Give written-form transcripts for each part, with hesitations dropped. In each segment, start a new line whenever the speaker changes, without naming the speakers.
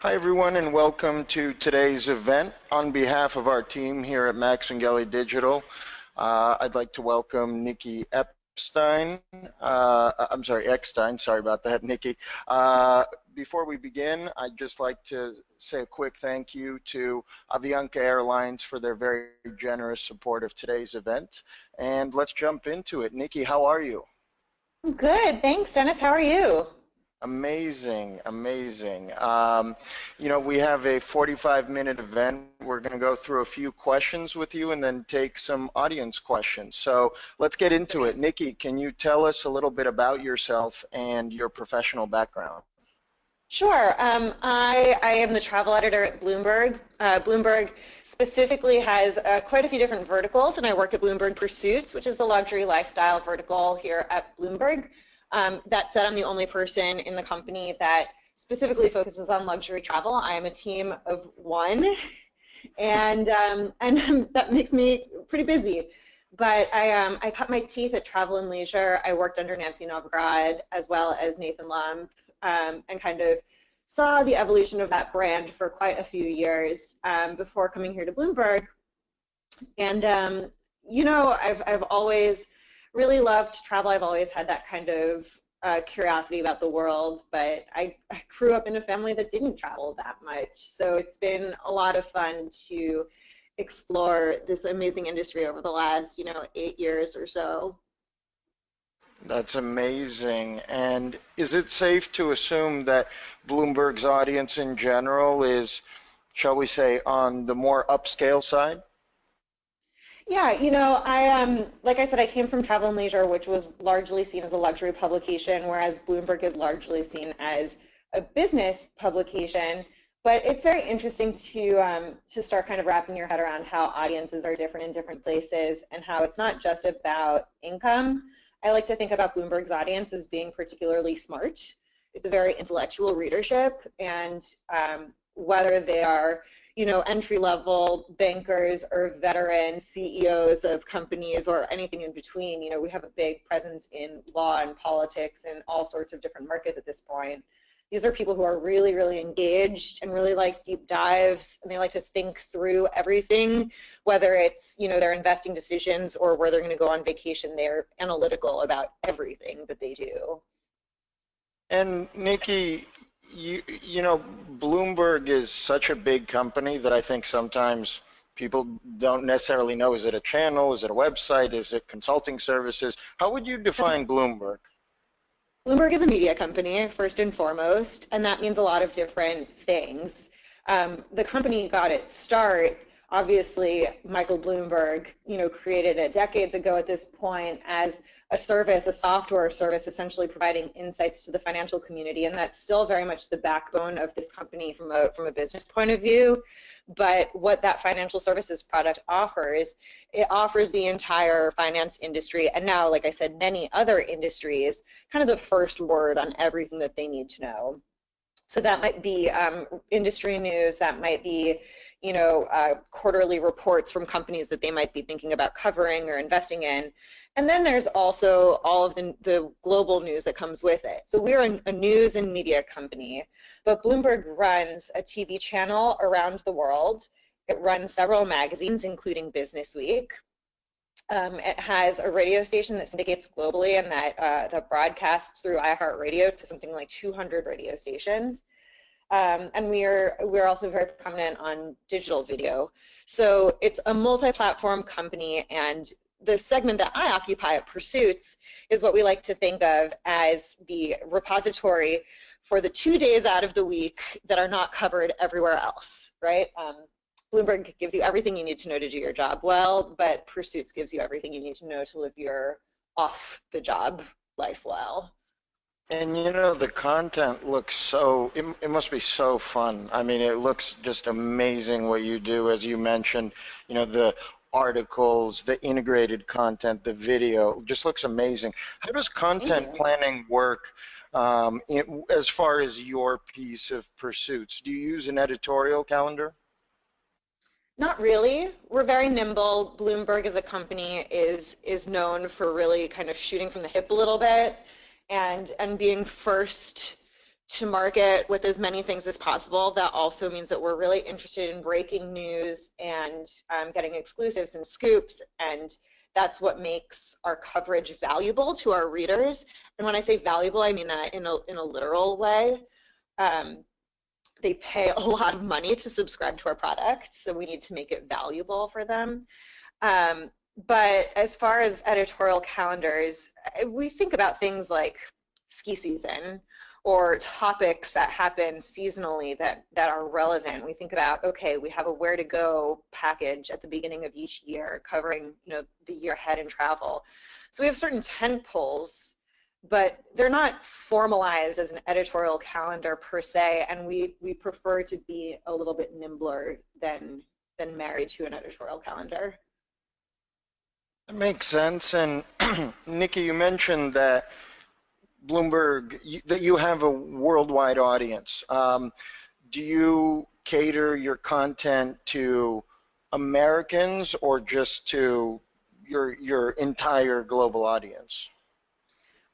Hi, everyone, and welcome to today's event. On behalf of our team here at Max and Gelly Digital, I'd like to welcome Nikki Ekstein. Ekstein, sorry about that, Nikki. Before we begin, I'd just like to say a quick thank you to Avianca Airlines for their very generous support of today's event. And let's jump into it. Nikki, how are you?
Good, thanks, Dennis. How are you?
Amazing, amazing. We have a 45-minute event. We're going to go through a few questions with you and then take some audience questions. So let's get into it. Nikki, can you tell us a little bit about yourself and your professional background?
Sure. I am the travel editor at Bloomberg. Bloomberg specifically has quite a few different verticals, and I work at Bloomberg Pursuits, which is the luxury lifestyle vertical here at Bloomberg. That said, I'm the only person in the company that specifically focuses on luxury travel. I am a team of one, and that makes me pretty busy. But I cut my teeth at Travel and Leisure. I worked under Nancy Novograd as well as Nathan Lump, and kind of saw the evolution of that brand for quite a few years before coming here to Bloomberg. And I've always really loved travel. I've always had that kind of curiosity about the world, but I grew up in a family that didn't travel that much. So it's been a lot of fun to explore this amazing industry over the last, 8 years or so.
That's amazing. And is it safe to assume that Bloomberg's audience in general is, shall we say, on the more upscale side?
Yeah, like I said, I came from Travel and Leisure, which was largely seen as a luxury publication, whereas Bloomberg is largely seen as a business publication. But it's very interesting to start kind of wrapping your head around how audiences are different in different places and how it's not just about income. I like to think about Bloomberg's audience as being particularly smart. It's a very intellectual readership, and whether they are entry-level bankers or veteran CEOs of companies or anything in between. We have a big presence in law and politics and all sorts of different markets at this point. These are people who are really, really engaged and really like deep dives, and they like to think through everything, whether it's, their investing decisions or where they're going to go on vacation. They're analytical about everything that they do.
And Nikki, Bloomberg is such a big company that I think sometimes people don't necessarily know, is it a channel, is it a website, is it consulting services? How would you define Bloomberg?
Bloomberg is a media company, first and foremost, and that means a lot of different things. The company got its start, obviously, Michael Bloomberg, created it decades ago at this point as a service, a software service, essentially providing insights to the financial community, and that's still very much the backbone of this company from a business point of view. But what that financial services product offers, it offers the entire finance industry, and now, like I said, many other industries, kind of the first word on everything that they need to know. So that might be industry news, that might be quarterly reports from companies that they might be thinking about covering or investing in. And then there's also all of the global news that comes with it. So we're a news and media company, but Bloomberg runs a TV channel around the world. It runs several magazines, including Business Week. It has a radio station that syndicates globally and that broadcasts through iHeartRadio to something like 200 radio stations. And we're also very prominent on digital video. So it's a multi-platform company, and the segment that I occupy at Pursuits is what we like to think of as the repository for the 2 days out of the week that are not covered everywhere else, right? Bloomberg gives you everything you need to know to do your job well, but Pursuits gives you everything you need to know to live your off-the-job life well.
And the content looks it must be so fun. I mean, it looks just amazing what you do, as you mentioned, the articles, the integrated content, the video, just looks amazing. How does content planning work as far as your piece of Pursuits? Do you use an editorial calendar?
Not really. We're very nimble. Bloomberg as a company is known for really kind of shooting from the hip a little bit and being first to market with as many things as possible. That also means that we're really interested in breaking news and getting exclusives and scoops, and that's what makes our coverage valuable to our readers. And when I say valuable, I mean that in a literal way. They pay a lot of money to subscribe to our product, so we need to make it valuable for them. But as far as editorial calendars, we think about things like ski season or topics that happen seasonally that are relevant. We think about, okay, we have a where to go package at the beginning of each year covering, the year ahead in travel. So we have certain tent poles, but they're not formalized as an editorial calendar per se, and we prefer to be a little bit nimbler than married to an editorial calendar.
That makes sense. And Nikki, you mentioned that Bloomberg, that you have a worldwide audience. Do you cater your content to Americans or just to your entire global audience?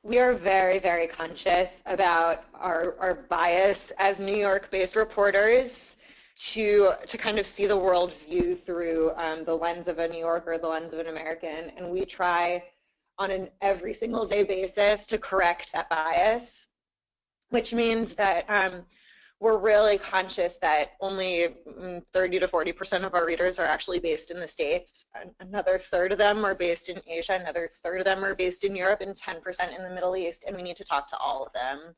We are very, very conscious about our bias as New York-based reporters to kind of see the world view through the lens of a New Yorker, the lens of an American, and we try on an every single day basis to correct that bias, which means that we're really conscious that only 30 to 40% of our readers are actually based in the States. Another third of them are based in Asia, another third of them are based in Europe, and 10% in the Middle East, and we need to talk to all of them.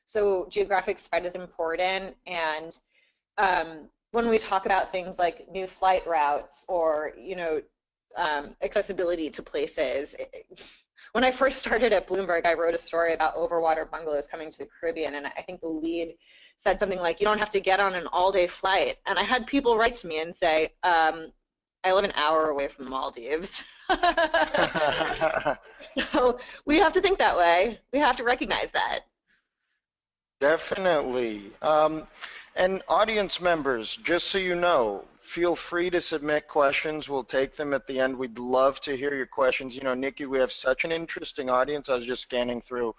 So geographic spread is important, and when we talk about things like new flight routes or, accessibility to places. When I first started at Bloomberg, I wrote a story about overwater bungalows coming to the Caribbean, and I think the lead said something like, you don't have to get on an all-day flight. And I had people write to me and say, I live an hour away from the Maldives. So we have to think that way. We have to recognize that.
Definitely. And audience members, just so you know, feel free to submit questions. We'll take them at the end. We'd love to hear your questions. Nikki, we have such an interesting audience. I was just scanning through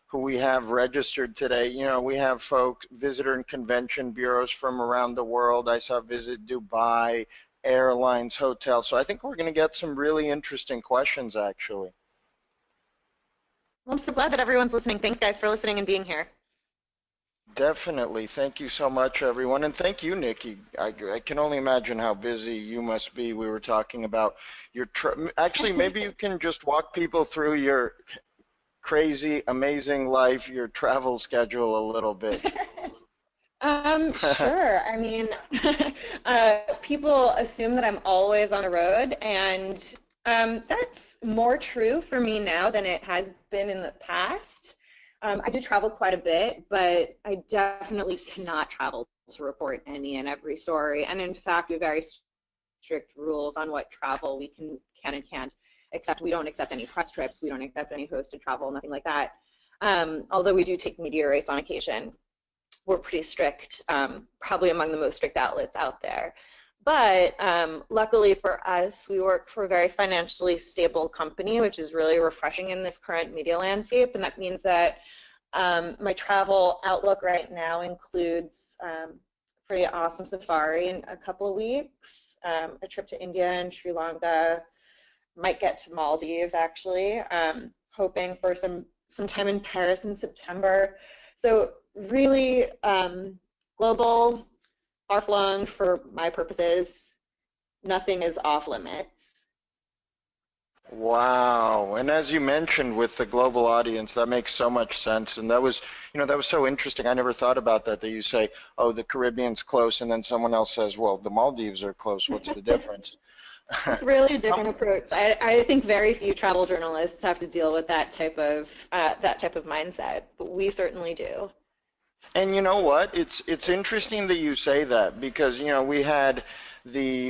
who we have registered today. We have folks, visitor and convention bureaus from around the world. I saw Visit Dubai, airlines, hotels. So I think we're going to get some really interesting questions, actually.
Well, I'm so glad that everyone's listening. Thanks, guys, for listening and being here.
Definitely. Thank you so much, everyone. And thank you, Nikki. I can only imagine how busy you must be. We were talking about your actually, maybe you can just walk people through your crazy, amazing life, your travel schedule a little bit.
Sure. I mean, people assume that I'm always on the road, and that's more true for me now than it has been in the past. I do travel quite a bit, but I definitely cannot travel to report any and every story. And in fact, we have very strict rules on what travel we can and can't accept. We don't accept any press trips. We don't accept any hosted travel, nothing like that. Although we do take media rates on occasion. We're pretty strict, probably among the most strict outlets out there. But luckily for us, we work for a very financially stable company, which is really refreshing in this current media landscape. And that means that my travel outlook right now includes a pretty awesome safari in a couple of weeks, a trip to India and Sri Lanka, might get to Maldives actually, hoping for some time in Paris in September. So really global, far-flung for my purposes. Nothing is off limits.
Wow. And as you mentioned with the global audience, that makes so much sense. And that was, that was so interesting. I never thought about that you say, oh, the Caribbean's close, and then someone else says, well, the Maldives are close. What's the difference?
It's really a different approach. I think very few travel journalists have to deal with that type of mindset, but we certainly do.
And you know what? It's interesting that you say that because we had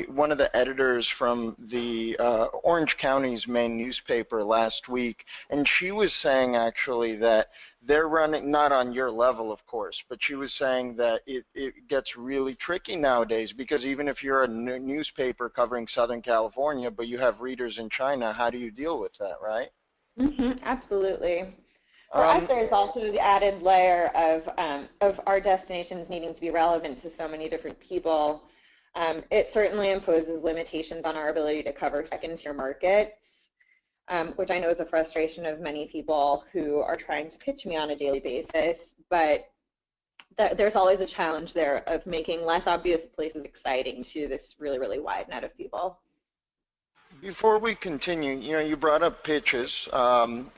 one of the editors from the Orange County's main newspaper last week, and she was saying actually that they're running, not on your level of course, but she was saying that it gets really tricky nowadays because even if you're a newspaper covering Southern California, but you have readers in China, how do you deal with that, right?
Absolutely. For us,
Um,
there's also the added layer of our destinations needing to be relevant to so many different people. It certainly imposes limitations on our ability to cover second-tier markets, which I know is a frustration of many people who are trying to pitch me on a daily basis. But there's always a challenge there of making less obvious places exciting to this really, really wide net of people.
Before we continue, you brought up pitches,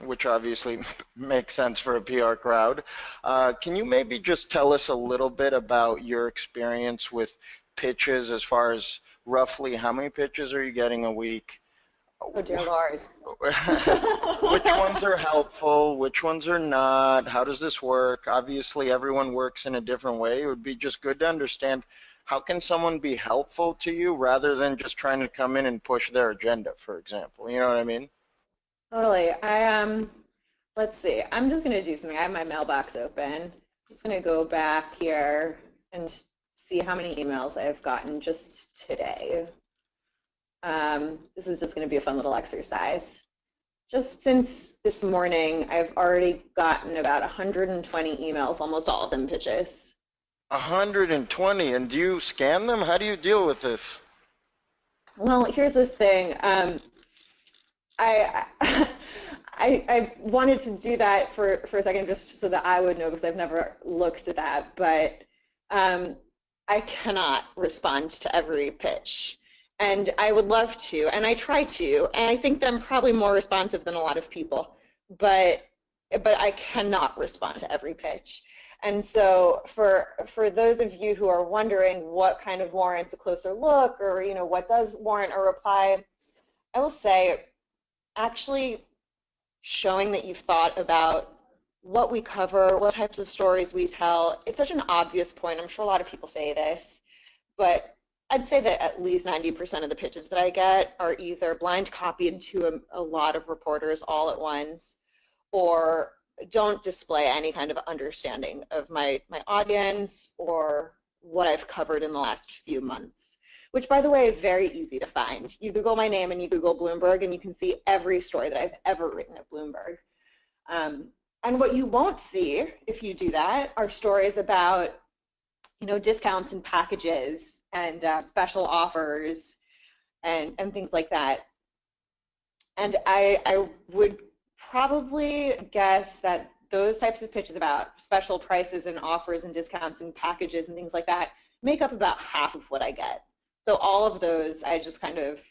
which obviously makes sense for a PR crowd. Can you maybe just tell us a little bit about your experience with pitches as far as roughly how many pitches are you getting a week?
Oh dear Lord.
Which ones are helpful? Which ones are not? How does this work? Obviously, everyone works in a different way. It would be just good to understand how can someone be helpful to you rather than just trying to come in and push their agenda, for example. You know what I mean?
Totally. Let's see. I'm just gonna do something. I have my mailbox open. I'm just gonna go back here and see how many emails I've gotten just today. This is just gonna be a fun little exercise. Just since this morning, I've already gotten about 120 emails, almost all of them pitches.
120, and do you scan them? How do you deal with this?
Well, here's the thing. I, I wanted to do that for a second just so that I would know because I've never looked at that, but I cannot respond to every pitch. And I would love to, and I try to, and I think that I'm probably more responsive than a lot of people, but I cannot respond to every pitch. And so for those of you who are wondering what kind of warrants a closer look or what does warrant a reply, I will say actually showing that you've thought about what we cover, what types of stories we tell. It's such an obvious point. I'm sure a lot of people say this, but I'd say that at least 90% of the pitches that I get are either blind copied to a lot of reporters all at once or don't display any kind of understanding of my audience or what I've covered in the last few months, which, by the way, is very easy to find. You Google my name and you Google Bloomberg, and you can see every story that I've ever written at Bloomberg. And what you won't see if you do that are stories about, discounts and packages and special offers and things like that. And I would probably guess that those types of pitches about special prices and offers and discounts and packages and things like that make up about half of what I get. So all of those I just kind of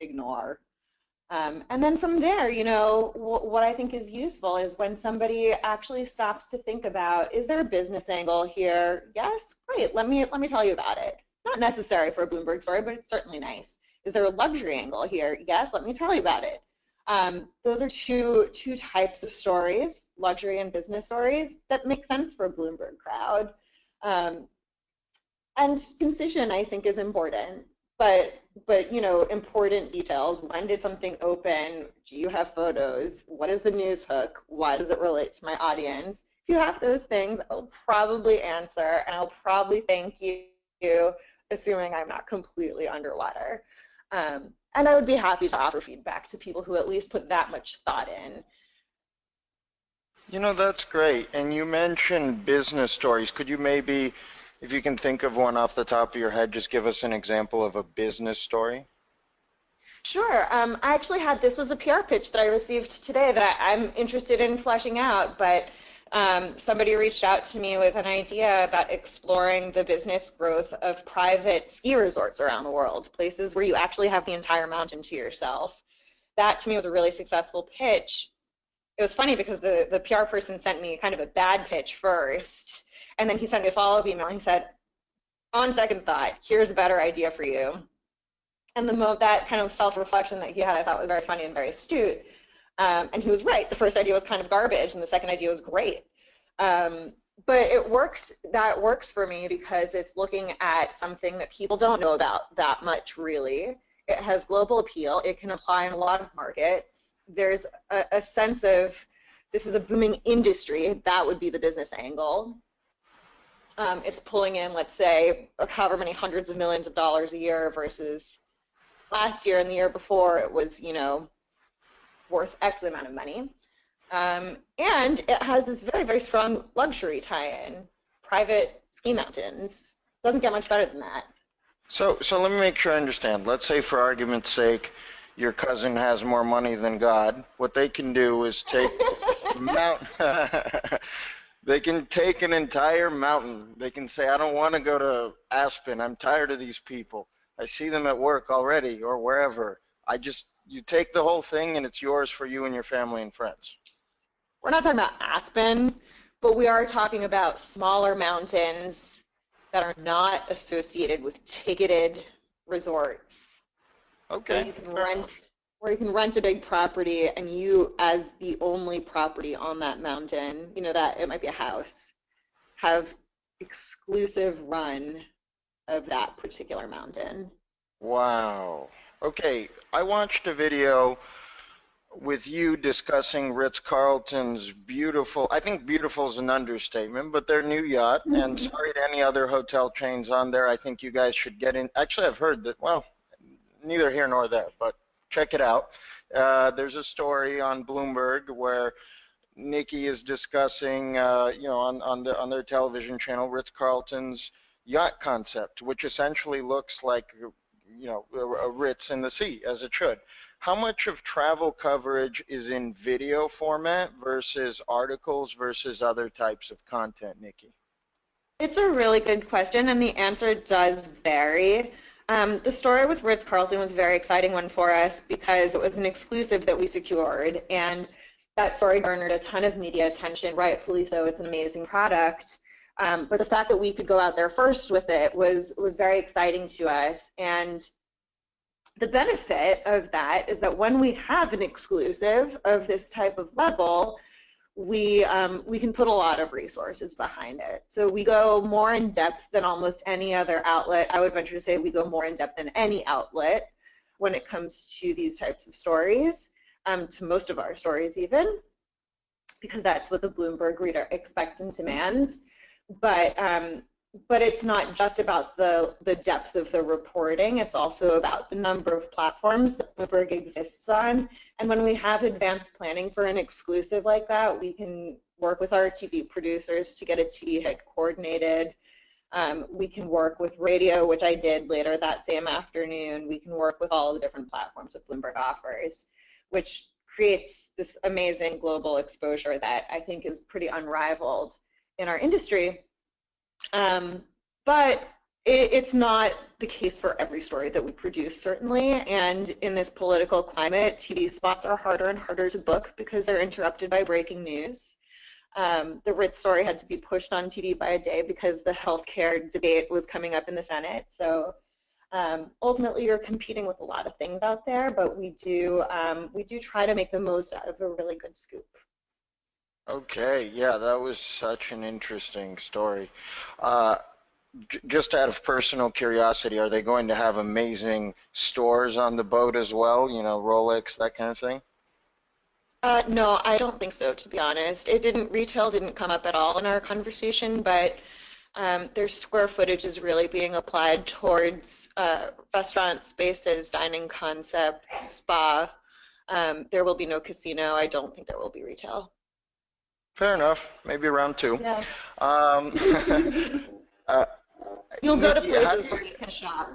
ignore. And then from there, what I think is useful is when somebody actually stops to think about, is there a business angle here? Yes, great. Let me tell you about it. Not necessary for a Bloomberg story, but it's certainly nice. Is there a luxury angle here? Yes, let me tell you about it. Those are two types of stories, luxury and business stories, that make sense for a Bloomberg crowd. And concision, I think, is important. But important details. When did something open? Do you have photos? What is the news hook? Why does it relate to my audience? If you have those things, I'll probably answer, and I'll probably thank you, assuming I'm not completely underwater. And I would be happy to offer feedback to people who at least put that much thought in.
That's great. And you mentioned business stories. Could you maybe, if you can think of one off the top of your head, just give us an example of a business story?
Sure. I actually this was a PR pitch that I received today that I'm interested in fleshing out, but somebody reached out to me with an idea about exploring the business growth of private ski resorts around the world, places where you actually have the entire mountain to yourself. That to me was a really successful pitch. It was funny because the PR person sent me kind of a bad pitch first, and then he sent me a follow-up email and he said, on second thought, here's a better idea for you. And that kind of self-reflection that he had I thought was very funny and very astute. And he was right. The first idea was kind of garbage, and the second idea was great. But that works for me because it's looking at something that people don't know about that much, really. It has global appeal. It can apply in a lot of markets. There's a sense of this is a booming industry. That would be the business angle. It's pulling in, let's say, however many hundreds of millions of dollars a year versus last year and the year before it was, worth X amount of money. And it has this very, very strong luxury tie-in, private ski mountains. Doesn't get much better than that.
So let me make sure I understand. Let's say, for argument's sake, your cousin has more money than God. What they can do is take mount. They can take an entire mountain. They can say, I don't want to go to Aspen. I'm tired of these people. I see them at work already or wherever. You take the whole thing and it's yours for you and your family and friends.
We're not talking about Aspen, but we are talking about smaller mountains that are not associated with ticketed resorts, where
Okay.
you can rent a big property, and you, as the only property on that mountain, that it might be a house, have exclusive run of that particular mountain.
Wow. Okay, I watched a video with you discussing Ritz-Carlton's beautiful, I think beautiful is an understatement, but their new yacht, and sorry to any other hotel chains on there, I think you guys should get in. Actually, I've heard that, well, neither here nor there, but check it out. There's a story on Bloomberg where Nikki is discussing, on their television channel, Ritz-Carlton's yacht concept, which essentially looks like, a Ritz in the sea, as it should. How much of travel coverage is in video format versus articles versus other types of content, Nikki?
It's a really good question, and the answer does vary. The story with Ritz-Carlton was a very exciting one for us because it was an exclusive that we secured, and that story garnered a ton of media attention, rightfully so. It's an amazing product. But the fact that we could go out there first with it was very exciting to us. And the benefit of that is that when we have an exclusive of this type of level, we can put a lot of resources behind it. So we go more in depth than almost any other outlet. I would venture to say we go more in depth than any outlet when it comes to these types of stories, to most of our stories even, because that's what the Bloomberg reader expects and demands. But it's not just about the depth of the reporting. It's also about the number of platforms that Bloomberg exists on. And when we have advanced planning for an exclusive like that, we can work with our TV producers to get a TV hit coordinated. We can work with radio, which I did later that same afternoon. We can work with all the different platforms that Bloomberg offers, which creates this amazing global exposure that I think is pretty unrivaled in our industry. But it's not the case for every story that we produce, certainly. And in this political climate, TV spots are harder and harder to book because they're interrupted by breaking news. The Ritz story had to be pushed on TV by a day because the healthcare debate was coming up in the Senate. So ultimately, you're competing with a lot of things out there, but we do try to make the most out of a really good scoop.
Okay, yeah, that was such an interesting story. Just out of personal curiosity, are they going to have amazing stores on the boat as well? Rolex, that kind of thing?
No, I don't think so, to be honest. Retail didn't come up at all in our conversation, but their square footage is really being applied towards restaurant spaces, dining concepts, spa. There will be no casino. I don't think there will be retail.
Fair enough. Maybe round two.
Yeah.
Um,
You'll go to
Nikki,
places where you can shop.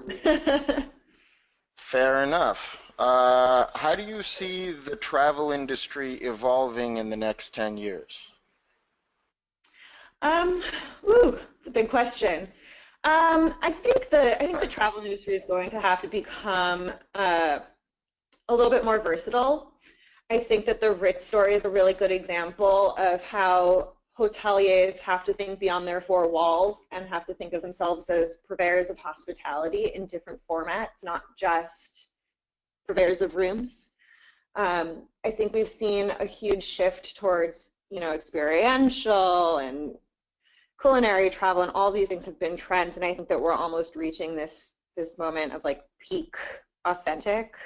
fair enough. How do you see the travel industry evolving in the next 10 years?
It's a big question. I think the travel industry is going to have to become a little bit more versatile. I think that the Ritz story is a really good example of how hoteliers have to think beyond their four walls and have to think of themselves as purveyors of hospitality in different formats, not just purveyors of rooms. I think we've seen a huge shift towards, experiential and culinary travel, and all these things have been trends, and I think that we're almost reaching this moment of like peak authentic.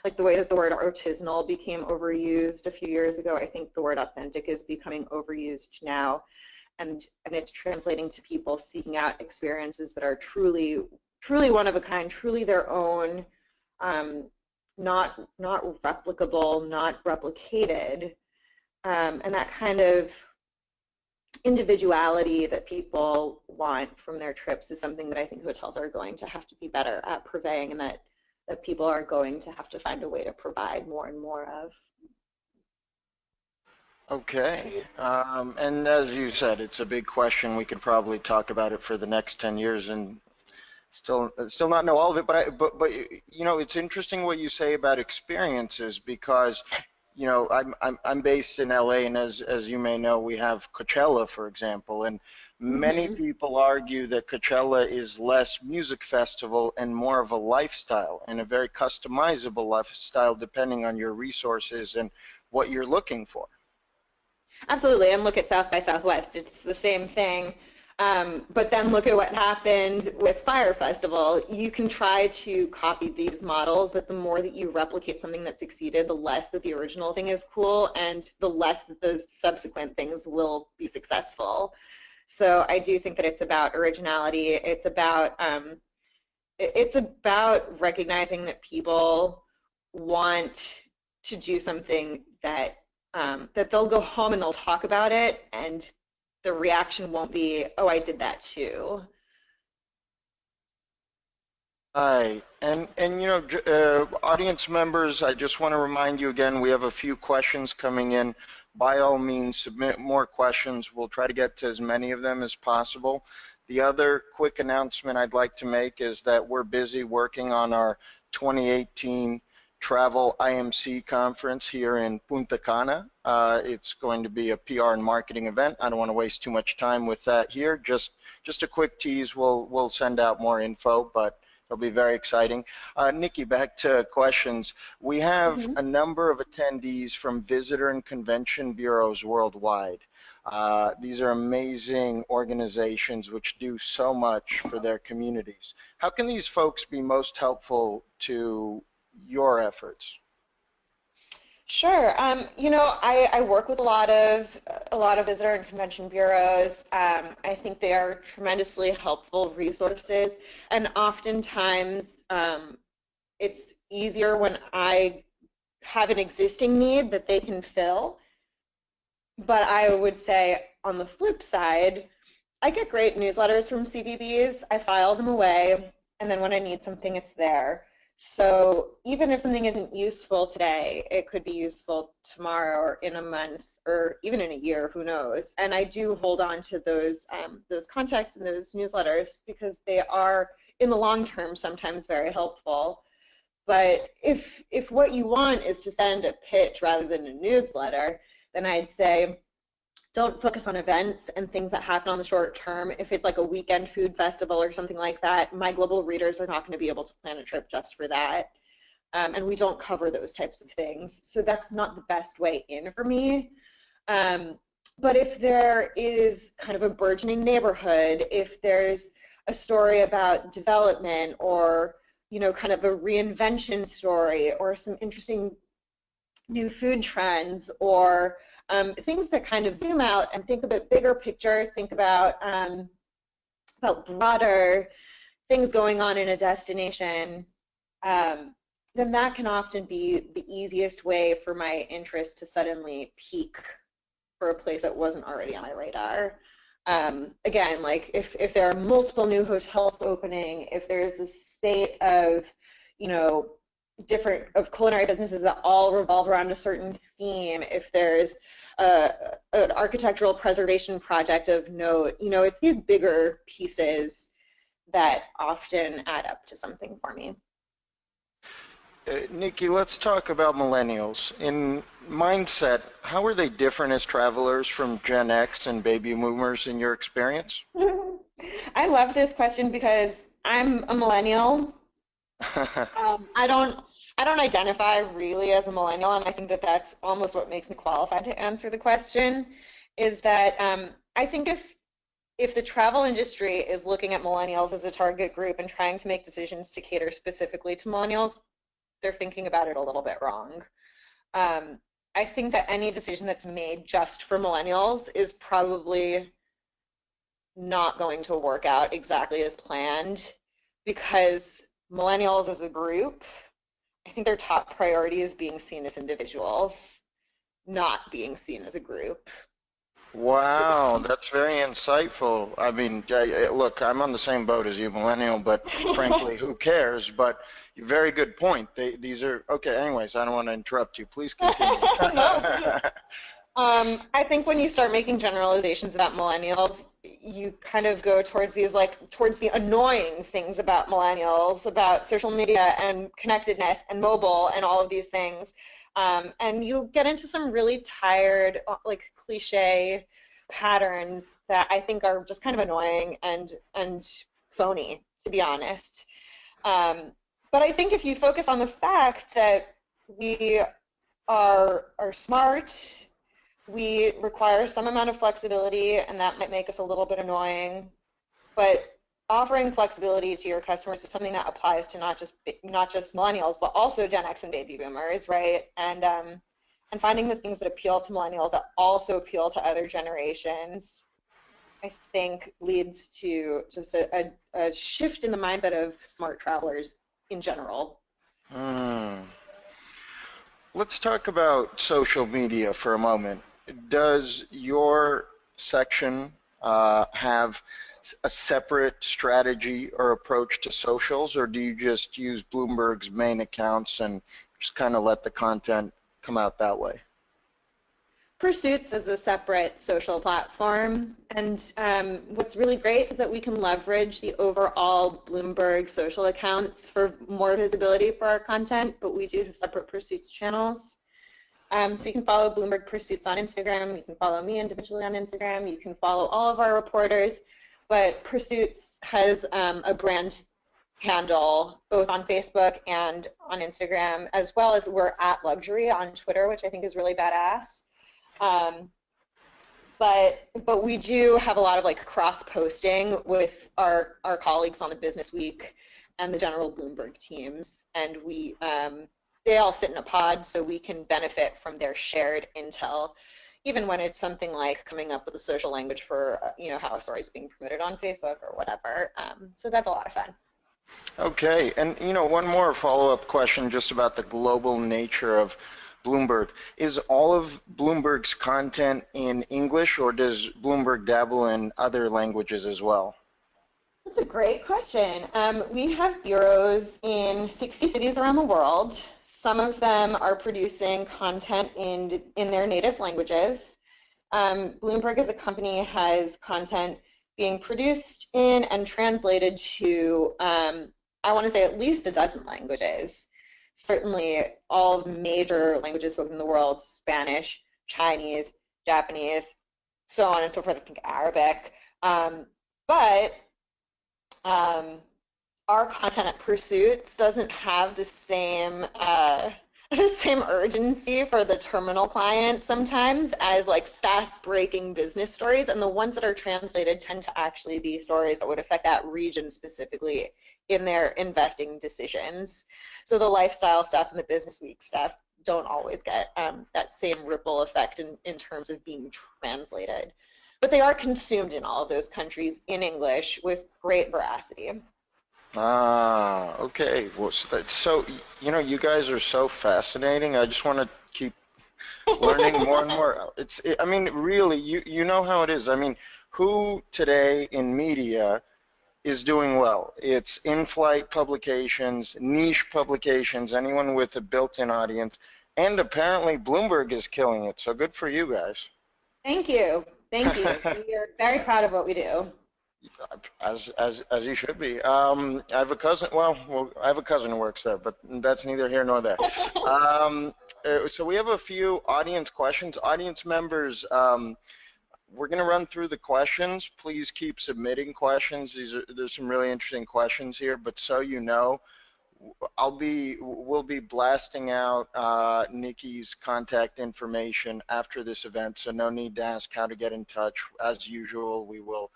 Like the way that the word artisanal became overused a few years ago, I think the word authentic is becoming overused now, and it's translating to people seeking out experiences that are truly one of a kind, truly their own, not replicable, not replicated, and that kind of individuality that people want from their trips is something that I think hotels are going to have to be better at purveying, and that people are going to have to find a way to provide more and more of.
Okay. And as you said, it's a big question. We could probably talk about it for the next 10 years and still not know all of it. But you know, it's interesting what you say about experiences, because you know, I'm based in LA, and as you may know, we have Coachella, for example, and many
Mm-hmm.
people argue that Coachella is less music festival and more of a lifestyle, and a very customizable lifestyle depending on your resources and what you're looking for.
Absolutely, and look at South by Southwest. It's the same thing. But then look at what happened with Fire Festival. You can try to copy these models, but the more that you replicate something that succeeded, the less that the original thing is cool, and the less that the subsequent things will be successful. So I do think that it's about originality. It's about recognizing that people want to do something that they'll go home and they'll talk about it, and the reaction won't be, oh, I did that too.
Hi, and you know, audience members, I just want to remind you again, we have a few questions coming in. By all means, submit more questions. We'll try to get to as many of them as possible. The other quick announcement I'd like to make is that we're busy working on our 2018 Travel IMC Conference here in Punta Cana. It's going to be a PR and marketing event. I don't want to waste too much time with that here. Just a quick tease. We'll send out more info, but it'll be very exciting. Nikki, back to questions. We have
Mhm.
a number of attendees from visitor and convention bureaus worldwide. These are amazing organizations which do so much for their communities. How can these folks be most helpful to your efforts?
Sure. I work with a lot of visitor and convention bureaus. I think they are tremendously helpful resources, and oftentimes it's easier when I have an existing need that they can fill. But I would say on the flip side, I get great newsletters from CVBs. I file them away, and then when I need something, it's there. So even if something isn't useful today, it could be useful tomorrow or in a month or even in a year, who knows? And I do hold on to those contacts and those newsletters because they are, in the long term, sometimes very helpful. But if what you want is to send a pitch rather than a newsletter, then I'd say don't focus on events and things that happen on the short term. If it's like a weekend food festival or something like that, my global readers are not going to be able to plan a trip just for that. And we don't cover those types of things. So that's not the best way in for me. But if there is kind of a burgeoning neighborhood, if there's a story about development or kind of a reinvention story or some interesting new food trends or things that kind of zoom out and think a bit bigger picture, think about broader things going on in a destination, then that can often be the easiest way for my interest to suddenly peak for a place that wasn't already on my radar. Again, like if there are multiple new hotels opening, if there's a state of, different of culinary businesses that all revolve around a certain theme, if there's an architectural preservation project of note, it's these bigger pieces that often add up to something for me.
Nikki, let's talk about millennials. In mindset, how are they different as travelers from Gen X and baby boomers in your experience?
I love this question because I'm a millennial. I don't identify really as a millennial, and I think that that's almost what makes me qualified to answer the question. Is that I think if the travel industry is looking at millennials as a target group and trying to make decisions to cater specifically to millennials, they're thinking about it a little bit wrong. I think that any decision that's made just for millennials is probably not going to work out exactly as planned because millennials as a group, I think their top priority is being seen as individuals, not being seen as a group.
Wow, that's very insightful. I mean, look, I'm on the same boat as you, millennial, but frankly, who cares? But very good point. These are okay. Anyways, I don't want to interrupt you. Please continue.
No, please. I think when you start making generalizations about millennials, you kind of go towards these towards the annoying things about millennials, about social media and connectedness and mobile and all of these things. And you get into some really tired, cliche patterns that I think are just kind of annoying and phony, to be honest. But I think if you focus on the fact that we are smart, we require some amount of flexibility, and that might make us a little bit annoying. But offering flexibility to your customers is something that applies to not just millennials, but also Gen X and baby boomers, right? And finding the things that appeal to millennials that also appeal to other generations, I think leads to just a shift in the mindset of smart travelers in general.
Let's talk about social media for a moment. Does your section have a separate strategy or approach to socials, or do you just use Bloomberg's main accounts and just kind of let the content come out that way?
Pursuits is a separate social platform, and what's really great is that we can leverage the overall Bloomberg social accounts for more visibility for our content, but we do have separate Pursuits channels. So you can follow Bloomberg Pursuits on Instagram, you can follow me individually on Instagram, you can follow all of our reporters, but Pursuits has a brand handle both on Facebook and on Instagram, as well as we're at Luxury on Twitter, which I think is really badass. But we do have a lot of cross-posting with our colleagues on the Business Week and the general Bloomberg teams, and they all sit in a pod, so we can benefit from their shared intel, even when it's something like coming up with a social language for how a story is being promoted on Facebook or whatever. So that's a lot of fun.
Okay, and one more follow-up question just about the global nature of Bloomberg. Is all of Bloomberg's content in English, or does Bloomberg dabble in other languages as well?
That's a great question. We have bureaus in 60 cities around the world. Some of them are producing content in their native languages. Bloomberg as a company has content being produced in and translated to, I want to say, at least a dozen languages. Certainly all major languages spoken in the world: Spanish, Chinese, Japanese, so on and so forth, I think Arabic. But our content at Pursuits doesn't have the same urgency for the terminal client sometimes as fast-breaking business stories, and the ones that are translated tend to actually be stories that would affect that region specifically in their investing decisions. So the lifestyle stuff and the Business Week stuff don't always get that same ripple effect in terms of being translated. But they are consumed in all of those countries in English with great veracity.
Ah, okay. Well, so you guys are so fascinating. I just want to keep learning more and more. I mean, really, you know how it is. I mean, who today in media is doing well? It's in-flight publications, niche publications, anyone with a built-in audience, and apparently Bloomberg is killing it. So good for you guys.
Thank you. Thank you. We are very proud of what we do.
As you should be. I have a cousin. Well, I have a cousin who works there, but that's neither here nor there. So we have a few audience questions. Audience members, we're going to run through the questions. Please keep submitting questions. There's some really interesting questions here. But so you know, we'll be blasting out Nikki's contact information after this event. So no need to ask how to get in touch. As usual, we will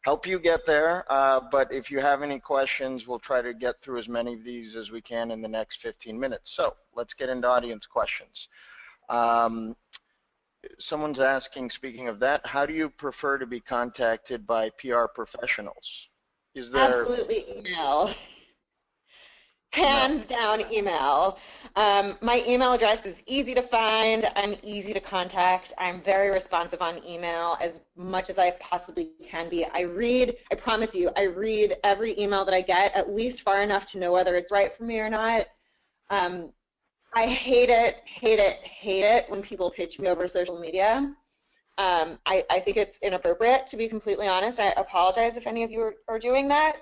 help you get there, but if you have any questions, we'll try to get through as many of these as we can in the next 15 minutes. So let's get into audience questions. Someone's asking, speaking of that, how do you prefer to be contacted by PR professionals? Is there...
Absolutely email.
No.
Hands down email. My email address is easy to find. I'm easy to contact. I'm very responsive on email as much as I possibly can be. I promise you, I read every email that I get at least far enough to know whether it's right for me or not. I hate it, hate it, hate it when people pitch me over social media. I think it's inappropriate, to be completely honest. I apologize if any of you are doing that,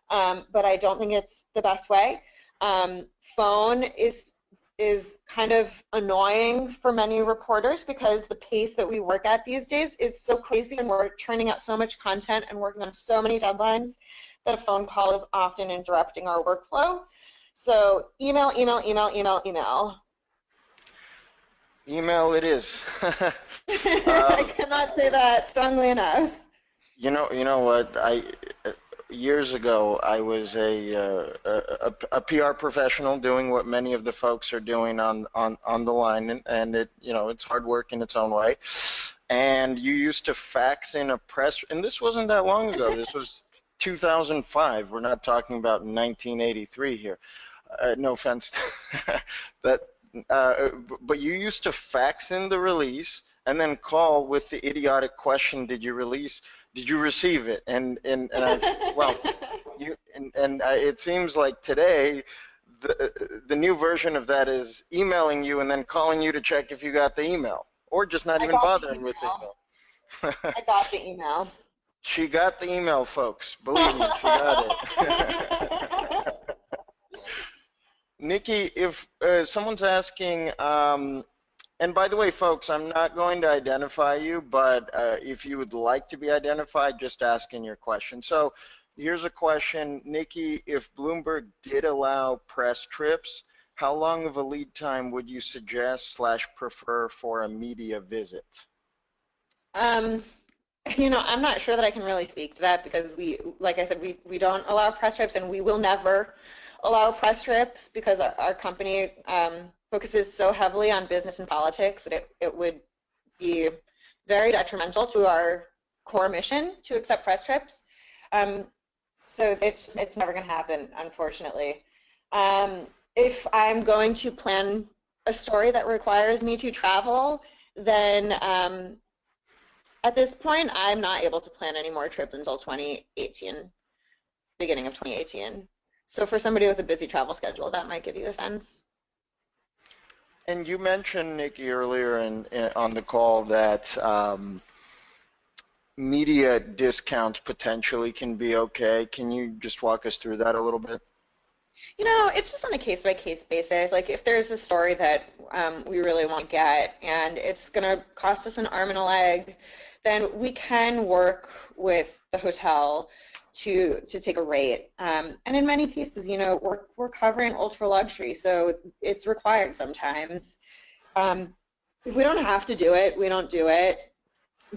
but I don't think it's the best way. Phone is kind of annoying for many reporters because the pace that we work at these days is so crazy, and we're churning out so much content and working on so many deadlines that a phone call is often interrupting our workflow. So email, email, email, email, email.
Email it is.
I cannot say that strongly enough.
You know what? Years ago, I was a PR professional doing what many of the folks are doing on the line, and it's hard work in its own way. And you used to fax in a press, and this wasn't that long ago. This was 2005. We're not talking about 1983 here. No offense to that, but you used to fax in the release and then call with the idiotic question, did you receive it? It seems like today the new version of that is emailing you and then calling you to check if you got the email, or just not even bothering with the email.
I got the email.
She got the email, folks. Believe me, she got it. Nikki, if someone's asking, and by the way, folks, I'm not going to identify you, but if you would like to be identified, just ask in your question. So here's a question, Nikki, if Bloomberg did allow press trips, how long of a lead time would you suggest / prefer for a media visit?
I'm not sure that I can really speak to that because like I said, we don't allow press trips, and we will never allow press trips because our company focuses so heavily on business and politics that it would be very detrimental to our core mission to accept press trips. So it's never going to happen, unfortunately. If I'm going to plan a story that requires me to travel, then at this point, I'm not able to plan any more trips until 2018, beginning of 2018. So for somebody with a busy travel schedule, that might give you a sense.
And you mentioned, Nikki, earlier on the call that media discounts potentially can be okay. Can you just walk us through that a little bit?
It's just on a case-by-case basis. Like if there's a story that we really want to get and it's going to cost us an arm and a leg, then we can work with the hotel to take a rate. And in many cases, we're covering ultra luxury, so it's required sometimes. If we don't have to do it, we don't do it.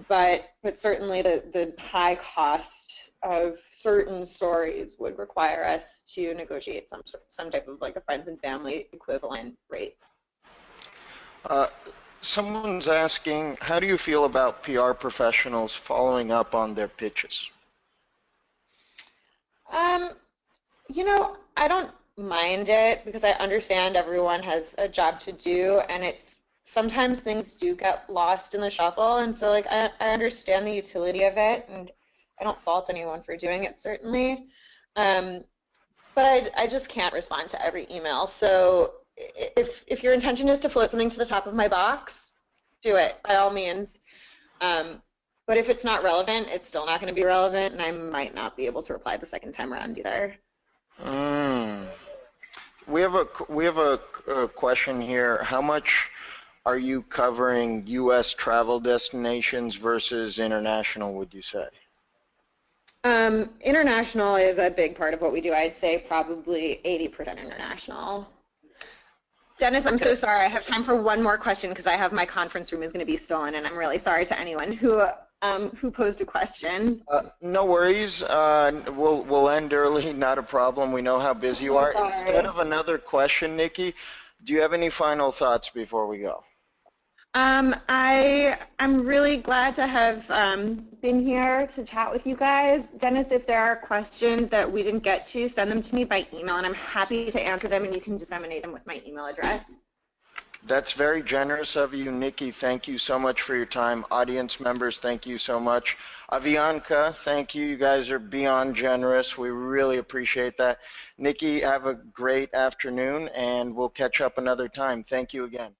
But certainly the high cost of certain stories would require us to negotiate some type of like a friends and family equivalent rate.
Someone's asking, how do you feel about PR professionals following up on their pitches?
I don't mind it because I understand everyone has a job to do, and sometimes things do get lost in the shuffle, and so like I understand the utility of it, and I don't fault anyone for doing it, certainly. But I just can't respond to every email. So if your intention is to float something to the top of my box, do it by all means. But if it's not relevant, it's still not going to be relevant, and I might not be able to reply the second time around either.
We have a question here. How much are you covering U.S. travel destinations versus international, would you say?
International is a big part of what we do. I'd say probably 80% international. Dennis, I'm so sorry. I have time for one more question because I have my conference room is going to be stolen, and I'm really sorry to anyone who posed a question.
No worries. We'll end early. Not a problem. We know how busy you are.
Sorry.
Instead of another question, Nikki, do you have any final thoughts before we go?
I'm really glad to have been here to chat with you guys. Dennis, if there are questions that we didn't get to, send them to me by email, and I'm happy to answer them, and you can disseminate them with my email address.
That's very generous of you, Nikki. Thank you so much for your time. Audience members, thank you so much. Avianca, thank you. You guys are beyond generous. We really appreciate that. Nikki, have a great afternoon, and we'll catch up another time. Thank you again.